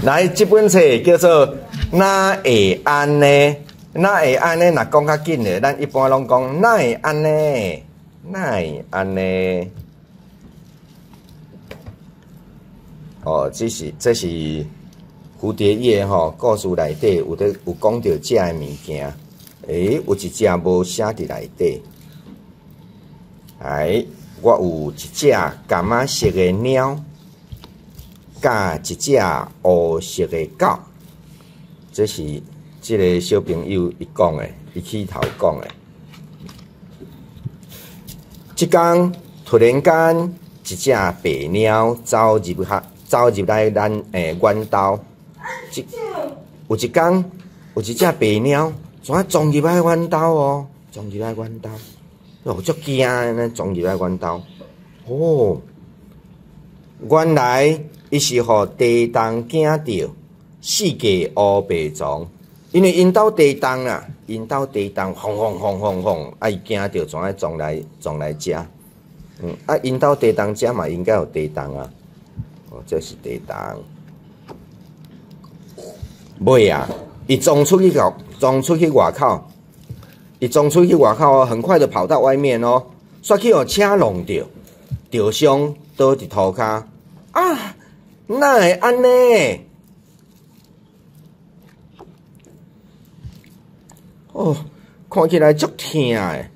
来，这本册叫做哪会安呢？哪会安呢？若讲较紧的，咱一般拢讲哪会安呢？哪会安呢？哦，这是蝴蝶叶吼，故事内底有讲到这个物件，有一只无写伫内底。我有一只柑仔色的猫。甲一只黑色的狗，这是这个小朋友伊讲的，伊起头讲的。即天突然间，一只白鸟走入来咱园兜。有一天，有一只白鸟怎啊撞入来园兜哦？撞入来园兜，哦，足惊呢！撞入来园兜，哦，原来。伊是互地动惊着，四界乌白撞，因为因兜地动啊，因兜地动轰，啊伊惊着怎啊撞来遮，因兜地动遮嘛应该有地动啊，哦，这是地动。尾啊，伊撞出去外口，很快的跑到外面哦，煞去互车弄着，着伤倒伫涂骹啊！哪会安尼？哦，看起来足痛诶！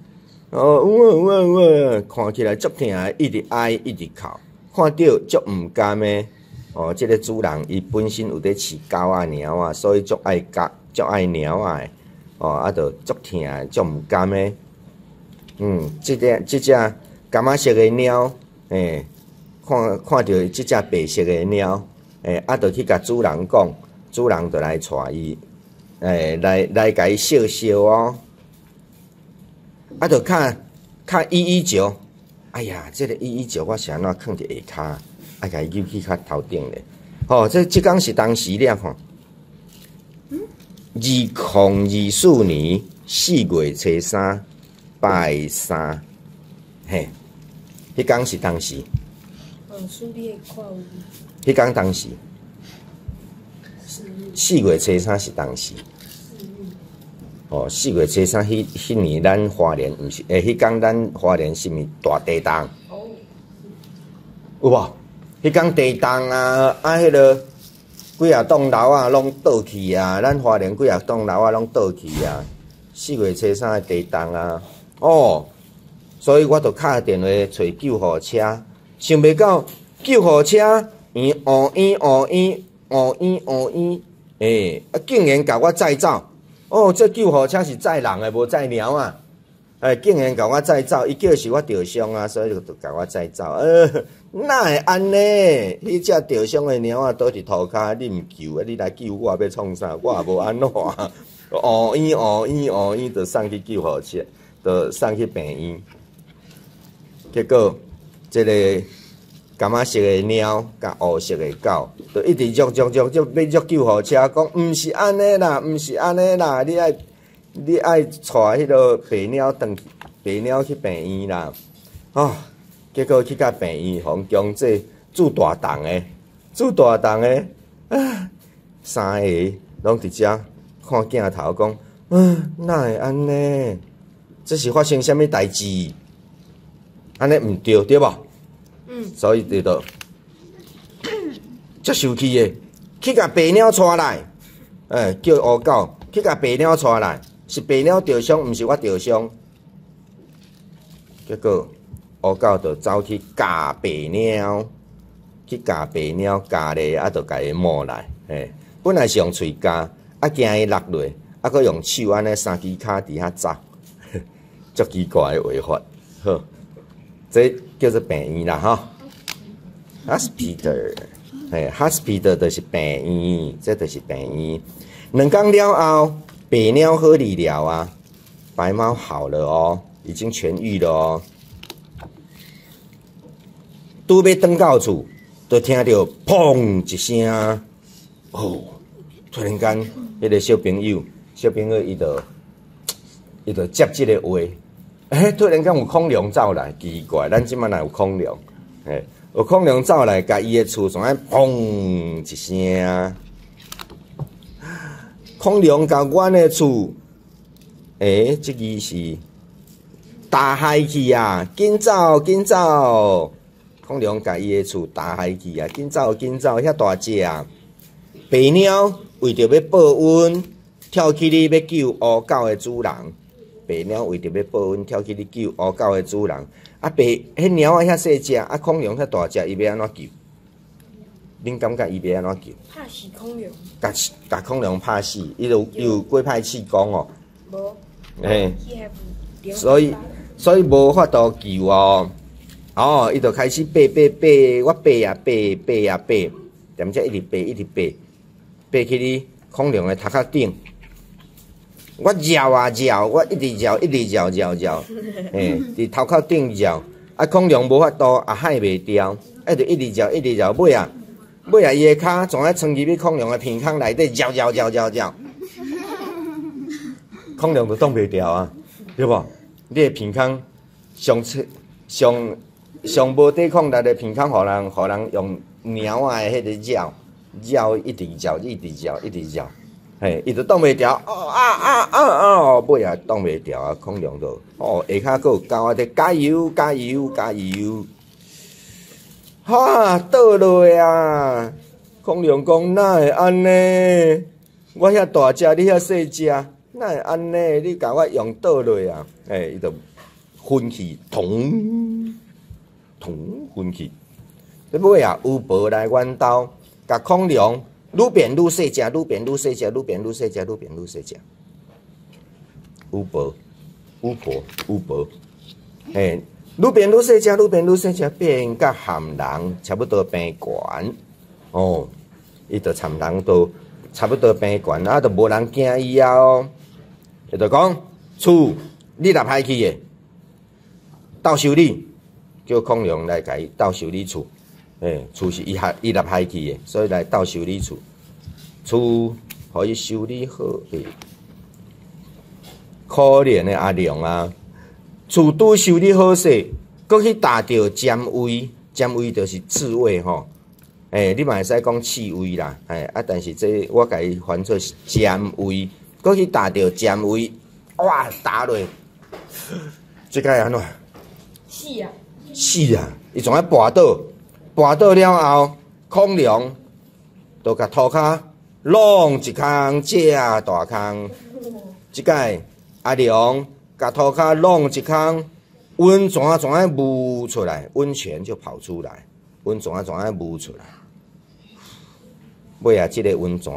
哦，看起来足痛诶，一直哀一直哭，看到足毋甘诶。哦，这个主人伊本身有在饲狗啊、猫啊，所以足爱猫啊诶。哦，啊，着足痛诶，足毋甘诶。这只柑仔色诶猫，看到即只白色的猫，就去甲主人讲，主人就来带伊，来甲伊笑笑哦，就较依石，哎呀，这个依石我是安怎放伫下骹，甲伊扭去较头顶咧。哦，这天是当时了吼，2024年4月初3，拜3，嘿，迄天是当时。迄天当时，4月初3是当时。哦，4月初3迄年咱花莲毋是，迄天咱花莲是毋大地动？有无？迄天地动啊，迄个几啊栋楼啊拢倒去啊，咱花莲几啊栋楼啊拢倒去啊。4月初3的地动啊，哦，所以我就敲电话找救护车。想袂到救护车，伊竟然甲我载走。哦，这救护车是载人的，无载猫啊。竟然甲我载走，伊叫是我着伤啊，所以就甲我载走。哪会安尼？迄只着伤的猫啊，倒伫涂骹，你毋救，你来救我，要创啥？我也无安怎。就送去救护车，就送去病院。结果。这个柑仔色的猫甲黑色的狗，就一直要约救护车，讲毋是安尼啦，毋是安尼啦，你爱带迄个白鸟去病院啦。哦，结果去到病院，互强制住大栋的，三个拢伫遮看镜头讲，哪会安尼？这是发生什么代志？安尼毋对，对无？所以就足生气的，去甲白鸟带来，叫乌狗去甲白鸟带来，是白鸟着伤，毋是我着伤。结果乌狗就走去夹白鸟，夹咧，就甲伊摸来，本来是用喙夹，惊伊落落，佫用手安尼3支骹伫遐扎，足奇怪的画法，好。这叫做病院啦，吼 ，hospital， hospital 就是病院，这就是病院。2天了后，白鸟好理了啊，白猫好了哦，已经痊愈了哦。拄要回到厝，就听到砰一声，哦，突然间，迄个小朋友伊就接这个话。突然间有恐龙走来，奇怪，咱即摆哪有恐龙？有恐龙走来，甲伊的厝上爱砰一声，孔融甲阮的厝，即字是打海去啊！紧走紧走！孔融甲伊的厝打海去啊！紧走紧走！遐大只啊！白鸟为着要报恩，跳起哩要救乌狗的主人。白鸟为着要报恩，跳起哩救乌狗的主人。啊，迄鸟啊遐细只，啊孔融遐大只，伊要安怎救？恁感觉伊要安怎救？拍死孔融。甲孔融拍死，伊有过派气功哦。无。嘿。所以无法度救哦。伊就开始爬，我爬呀爬，踮遮一直爬去哩孔融的头壳顶。我绕啊绕，我一直绕，伫头壳顶绕，啊孔融无法度，也海袂掉，就一直绕，尾啊，伊的骹总爱穿入去孔融的鼻孔内底绕，孔融就挡袂掉啊，对无？你的鼻孔上无抵抗力的鼻孔，互人用猫仔的迄个绕，一直绕。嘿，伊就挡袂掉，尾啊挡袂掉啊！孔融就下骹佫有狗仔在加油，哈倒落啊！孔融讲哪会安尼？我遐大只，你遐细只，哪会安尼？你甲我用倒落啊！伊就昏去，通昏去。尾啊，有婆来阮兜，甲孔融。愈变愈细只，愈变愈细只。巫婆，嘿，愈变愈细只，变甲含人差不多平悬。伊就含人都差不多平悬，啊，就无人惊伊啊哦。伊就讲厝你若歹去的，斗修理，叫孔融来甲伊斗修理厝。厝是伊若歹去的，所以来斗修理厝。厝互伊修理好可怜的阿良啊！厝拄修理好势，搁去踏着占位，就是刺猬吼。你嘛会使讲刺猬啦，但是这我甲伊翻做是占位，搁去踏着占位，哇，打落，这个安怎？死啊！伊从遐跋倒了后，孔融就甲涂骹弄一空正大空。即摆阿良甲涂骹弄一空，温泉怎啊冒出来？温泉就跑出来，温泉怎啊冒出来？尾啊，即个温泉，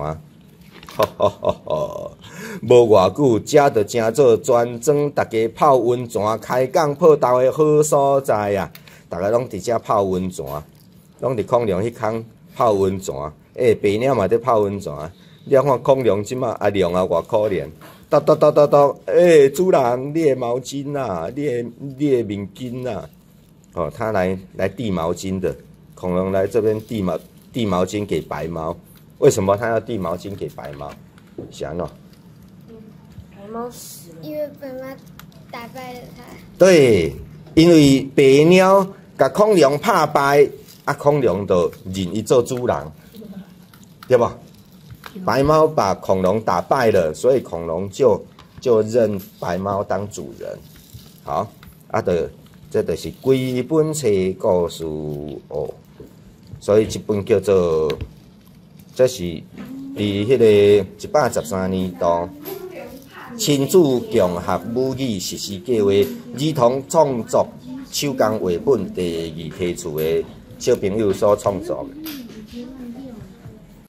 无偌久，遮就成做专装大家泡温泉、开讲泡豆的好所在啊！大家拢伫遮泡温泉，拢伫孔融迄空泡温泉。白鸟嘛伫泡温泉。你看孔融即马阿良啊，偌可怜。叨，主人，你的毛巾啊，你的面巾啊。他来递毛巾的，孔融来这边递毛巾给白猫。为什么他要递毛巾给白猫？想哦。白猫死了。因为白猫打败了他。对，因为白鸟甲孔融拍败，孔融就认伊做主人，对吧？白猫把孔融打败了，所以孔融就认白猫当主人。好，这就是规本册故事哦。所以这本叫做，这是伫迄个113年度亲子共学母语实施计划儿童创作手工绘本第2批次的小朋友所创作的。